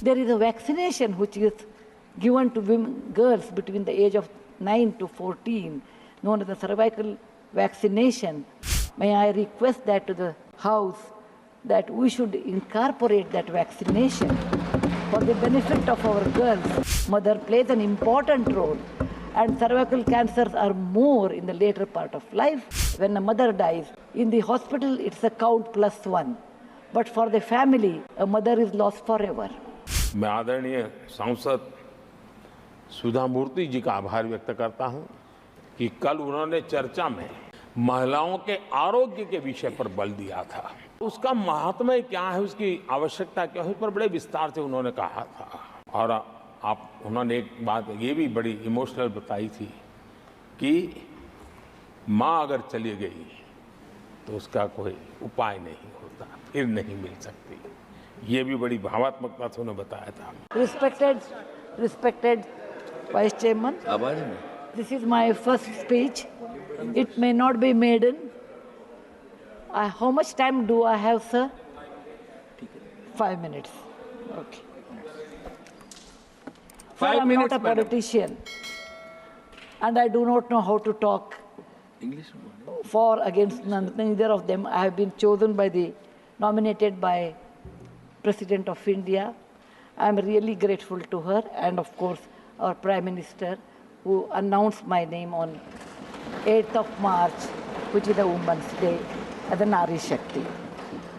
There is a vaccination which is given to women, girls between the age of 9 to 14, known as the cervical vaccination. May I request that to the House that we should incorporate that vaccination for the benefit of our girls. Mother plays an important role, and cervical cancers are more in the later part of life. When a mother dies, in the hospital it's a count +1. But for the family, a mother is lost forever. मैं आदरणीय सांसद सुधा मूर्ति जी का आभार व्यक्त करता हूं कि कल उन्होंने चर्चा में महिलाओं के आरोग्य के विषय पर बल दिया था। उसका महात्म्य क्या है, उसकी आवश्यकता क्या है, उस पर बड़े विस्तार से उन्होंने कहा था। और उन्होंने एक बात ये भी बड़ी इमोशनल बताई थी कि माँ अगर चली गई तो उसका कोई उपाय नहीं होता, फिर नहीं मिल सकती। ये भी बड़ी भावात्मकता से उन्होंने बताया था। Respected Vice Chairman, this is my first speech. It may not be maiden. How much time do I have, sir? 5 minutes. Okay. 5 minutes, I'm not a politician, and I do not know how to talk English for against neither of them. I have been nominated by President of India. I am really grateful to her, and of course our Prime Minister, who announced my name on 8th of March, which is the Women's Day, as a Nari Shakti.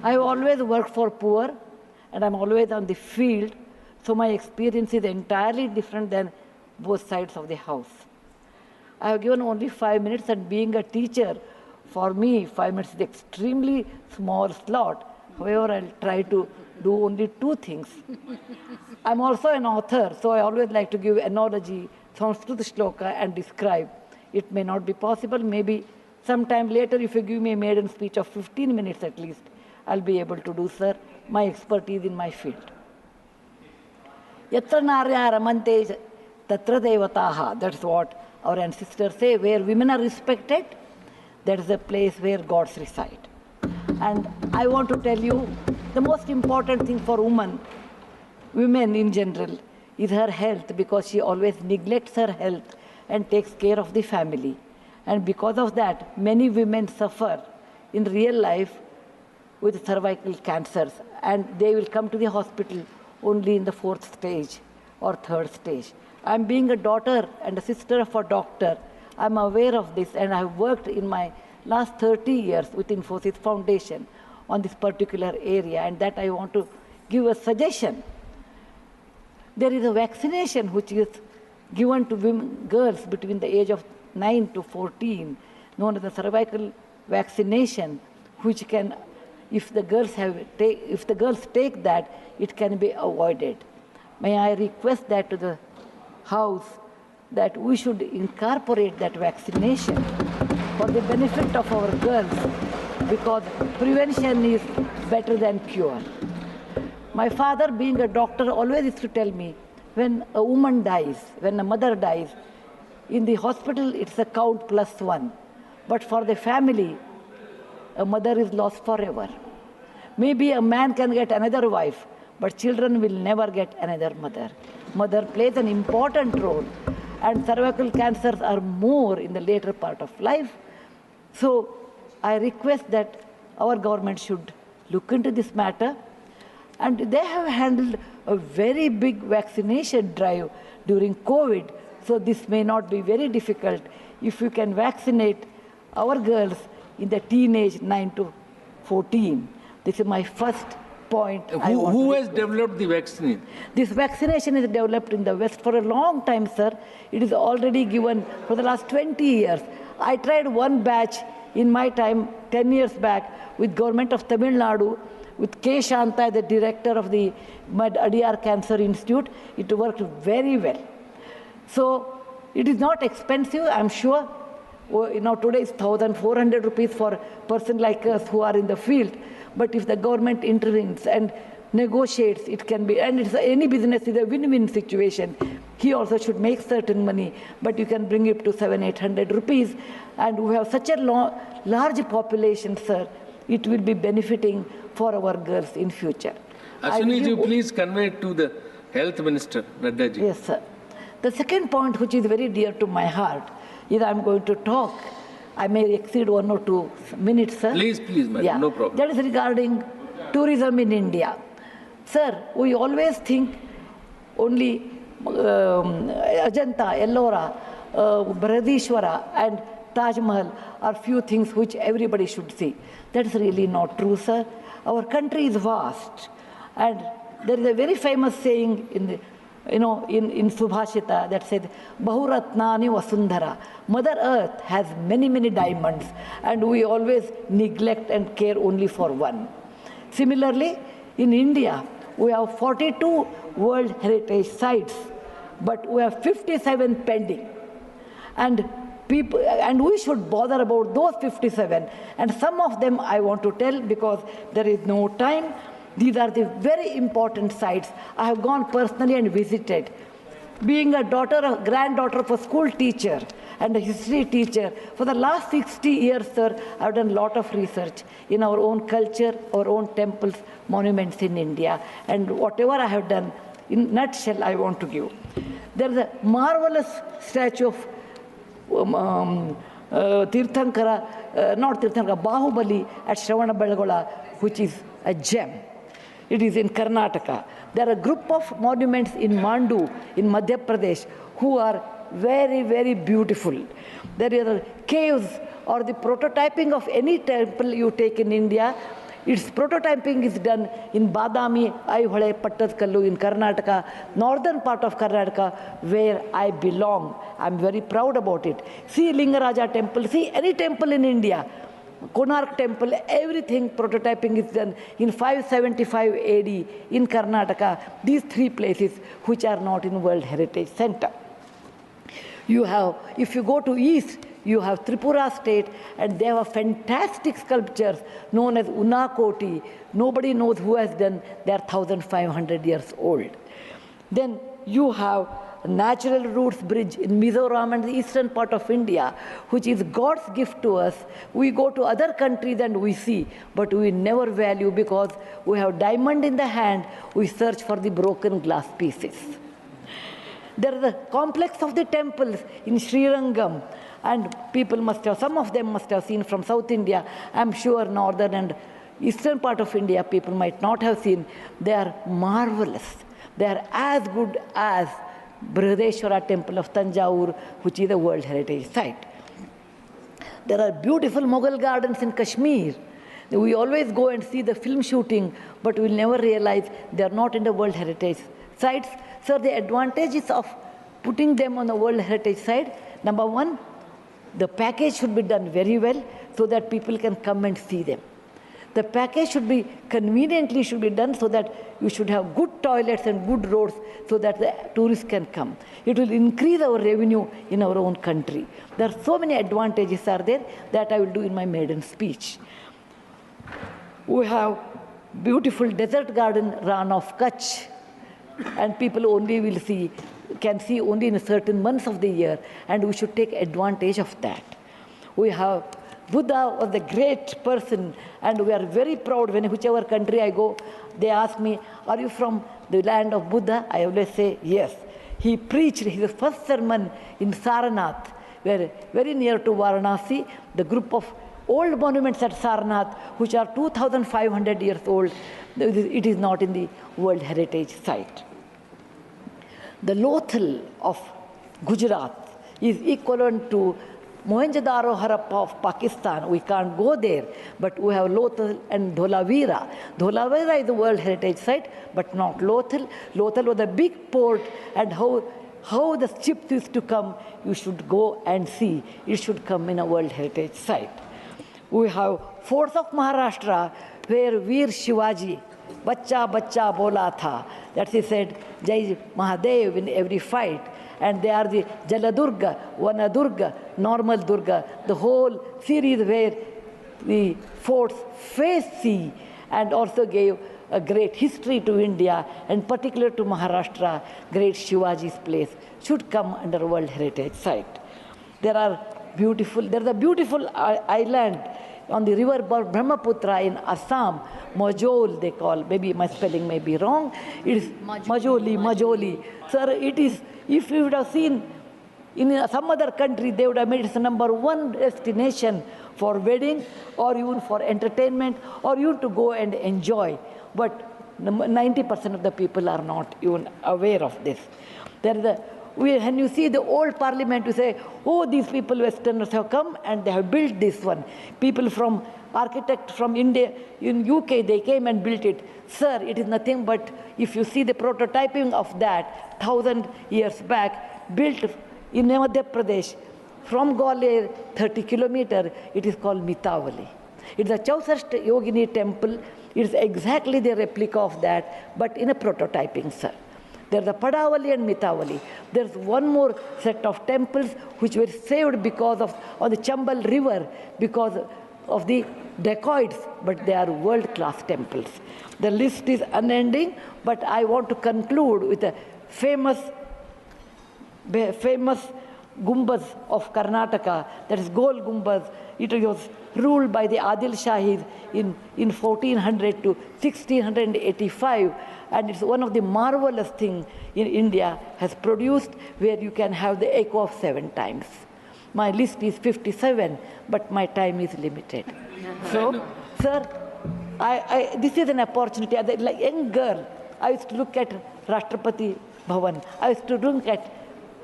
I have always worked for poor, and I'm always on the field, so my experience is entirely different than both sides of the house. I have given only 5 minutes, and being a teacher, for me, 5 minutes is extremely small slot. However, I'll try to do only 2 things. I'm also an author, so I always like to give analogy, Sanskrit shloka, and describe. It may not be possible. Maybe sometime later, if you give me a maiden speech of 15 minutes at least, I'll be able to do, sir, my expertise in my field. Yatra narya ramante tatra devataha. That's what our ancestors say. Where women are respected, that is the place where gods reside. And I want to tell you, the most important thing for women in general, is her health, because she always neglects her health and takes care of the family. And because of that, many women suffer in real life with cervical cancers, and they will come to the hospital only in the 4th stage or 3rd stage. I'm being a daughter and a sister of a doctor. I'm aware of this, and I've worked in my last 30 years with Infosys Foundation on this particular area, and that I want to give a suggestion. There is a vaccination which is given to girls between the age of 9 to 14, known as the cervical vaccination, which can, if the girls take that, it can be avoided. May I request that to the House that we should incorporate that vaccination for the benefit of our girls, because prevention is better than cure. My father, being a doctor, always used to tell me, when a woman dies, when a mother dies, in the hospital it's a count +1. But for the family, a mother is lost forever. Maybe a man can get another wife, but children will never get another mother. Mother plays an important role, and cervical cancers are more in the later part of life. So I request that our government should look into this matter. And they have handled a very big vaccination drive during COVID, so this may not be very difficult if you can vaccinate our girls in the teenage 9 to 14. This is my first point. Who has developed the vaccine? This vaccination is developed in the West for a long time, sir. It is already given for the last 20 years. I tried one batch in my time, 10 years back, with government of Tamil Nadu, with K. Shanta, the director of the Adiyar Cancer Institute. It worked very well. So it is not expensive, I'm sure. Today is 1,400 rupees for a person like us who are in the field. But if the government intervenes and negotiates, it can be, and any business is a win-win situation. He also should make certain money, but you can bring it to 700-800 rupees. And we have such a large population, sir. It will be benefiting for our girls in future. Ashwini ji, please convey to the Health Minister, Nadda ji. Yes, sir. The second point, which is very dear to my heart, is I'm going to talk. I may exceed 1 or 2 minutes, sir. Please, madam, no problem. That is regarding tourism in India. Sir, we always think only Ajanta, Ellora, Brihadishwara and Taj Mahal are few things which everybody should see. That's really not true, sir. Our country is vast. And there is a very famous saying in the, in Subhashita that says, Bahuratnani Vasundhara. Mother Earth has many, many diamonds, and we always neglect and care only for one. Similarly, in India, we have 42 World Heritage Sites, but we have 57 pending. And we should bother about those 57. And some of them I want to tell because there is no time. These are the very important sites. I have gone personally and visited. Being a granddaughter of a school teacher and a history teacher, for the last 60 years, sir, I've done a lot of research in our own culture, our own temples, monuments in India. And whatever I have done, in nutshell, I want to give. There is a marvelous statue of Bahubali at Shravanabelagola, which is a gem. It is in Karnataka. There are a group of monuments in Mandu, in Madhya Pradesh, who are very, very beautiful. There are caves or the prototyping of any temple you take in India. Its prototyping is done in Badami, Aihole, Pattadkallu in Karnataka, northern part of Karnataka, where I belong. I'm very proud about it. See Lingaraja temple, see any temple in India. Konark temple, everything prototyping is done in 575 AD in Karnataka. These 3 places which are not in World Heritage Center. You have, if you go to east, you have Tripura state, and they have fantastic sculptures known as Unakoti. Nobody knows who has done. They are 1,500 years old. Then you have Natural Roots Bridge in Mizoram and the eastern part of India, which is God's gift to us. We go to other countries and we see, but we never value because we have diamond in the hand, we search for the broken glass pieces. There is a complex of the temples in Srirangam, and people must have, some of them must have seen from South India. I'm sure northern and eastern part of India people might not have seen. They are marvelous. They are as good as Brihadeshwara temple of Tanjore, which is a World Heritage Site. There are beautiful Mughal gardens in Kashmir. We always go and see the film shooting, but we'll never realize they are not in the World Heritage Sites. So the advantages of putting them on the World Heritage Site, number one, the package should be done very well so that people can come and see them. The package should be conveniently done so that you should have good toilets and good roads so that the tourists can come. It will increase our revenue in our own country. There are so many advantages are there that I will do in my maiden speech. We have beautiful desert garden Ran of Kutch, and people only can see only in certain months of the year, and we should take advantage of that. We have Buddha was a great person, and we are very proud. Whichever country I go, they ask me, are you from the land of Buddha? I always say, yes. He preached his first sermon in Sarnath, where very near to Varanasi, the group of old monuments at Sarnath, which are 2,500 years old, it is not in the World Heritage Site. The Lothal of Gujarat is equivalent to Mohenjo-daro Harappa of Pakistan. We can't go there, but we have Lothal and Dholavira. Dholavira is a World Heritage Site, but not Lothal. Lothal was a big port, and how the ships used to come, you should go and see. It should come in a World Heritage Site. We have forts of Maharashtra, where Veer Shivaji, Bachcha Bachcha Bola Tha, that he said, Jai Mahadev in every fight. And they are the Jaladurga, Vanadurga, Normal Durga, the whole series where the forts face sea, and also gave a great history to India, and particular to Maharashtra, great Shivaji's place should come under World Heritage Site. There's a beautiful island on the river Brahmaputra in Assam, Majol they call, maybe my spelling may be wrong, it is Majoli. Sir, it is, if you would have seen in some other country, they would have made it the #1 destination for wedding or even for entertainment or even to go and enjoy. But 90% of the people are not even aware of this. When you see the old parliament, you say, oh, these people, Westerners have come and they have built this one. People from, architect from India, in UK, they came and built it. Sir, it is nothing but, if you see the prototyping of that 1,000 years back, built in Madhya Pradesh, from Gwalior, 30 kilometers, it is called Mitavali. It's a Chausashta Yogini temple. It's exactly the replica of that, but in a prototyping, sir. There's the Padavali and Mitavali. There's one more set of temples which were saved because of on the Chambal River because of the dacoits, but they are world-class temples. The list is unending, but I want to conclude with a famous Gumbaz of Karnataka, that is Gol Gumbaz. It was ruled by the Adil Shahis in 1400 to 1685, and it's one of the marvelous things in India has produced, where you can have the echo of 7 times. My list is 57, but my time is limited. So, sir, this is an opportunity. As a young girl, I used to look at Rashtrapati Bhavan. I used to look at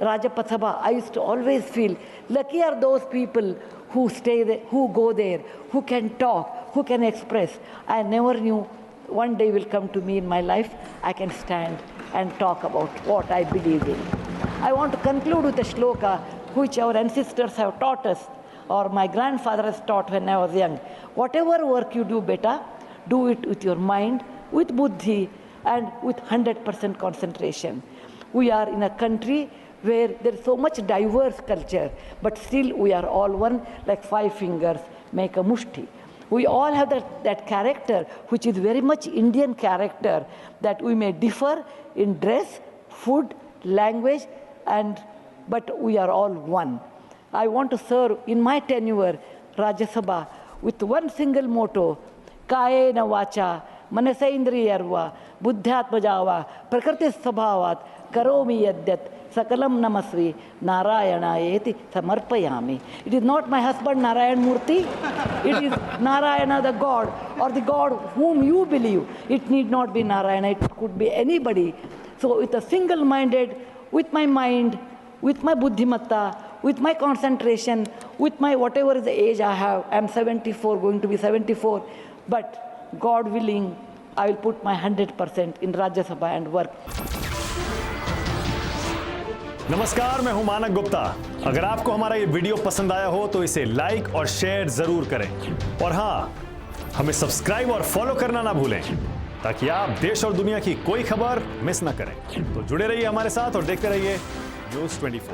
Rajpath Sabha. I used to always feel lucky are those people who stay there, who go there, who can talk, who can express. I never knew one day will come to me in my life, I can stand and talk about what I believe in. I want to conclude with a shloka which our ancestors have taught us, or my grandfather has taught when I was young. Whatever work you do, beta, do it with your mind, with buddhi, and with 100% concentration. We are in a country where there is so much diverse culture, but still we are all one, like 5 fingers make a mushti. We all have that character, which is very much Indian character, that we may differ in dress, food, language, but we are all one. I want to serve in my tenure, Rajya Sabha, with one single motto, Kayena vacha, manasa indriyarva, buddhyatmajava, prakriti sabhavat, karomi yadyat, sakalam namasvi, narayanaayeti samarpayami. It is not my husband Narayan Murty, it is Narayana the God, or the God whom you believe. It need not be Narayana, it could be anybody. So with a single-minded, with my mind, with my buddhimatta, with my concentration, with my whatever is the age I have, I'm 74, going to be 74, but God willing, I will put my 100% in Rajya Sabha and work. नमस्कार, मैं हूं मानक गुप्ता। अगर आपको हमारा ये video पसंद आया हो तो इसे लाइक और शेयर जरूर करें, और हां, हमें सब्सक्राइब और फॉलो करना ना भूलें ताकि आप देश और दुनिया की कोई खबर मिस ना करें। तो जुड़े रहिए हमारे साथ और देखते रहिए News 24।